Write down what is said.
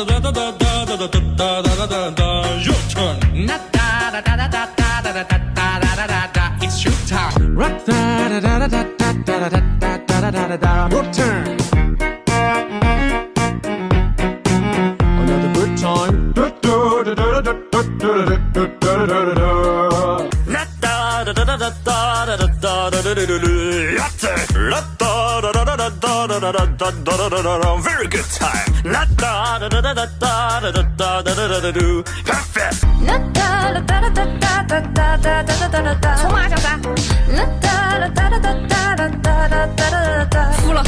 Your turn. It's your time. Your turn. Another good time. Very good time. Perfect. 从马小三，服了。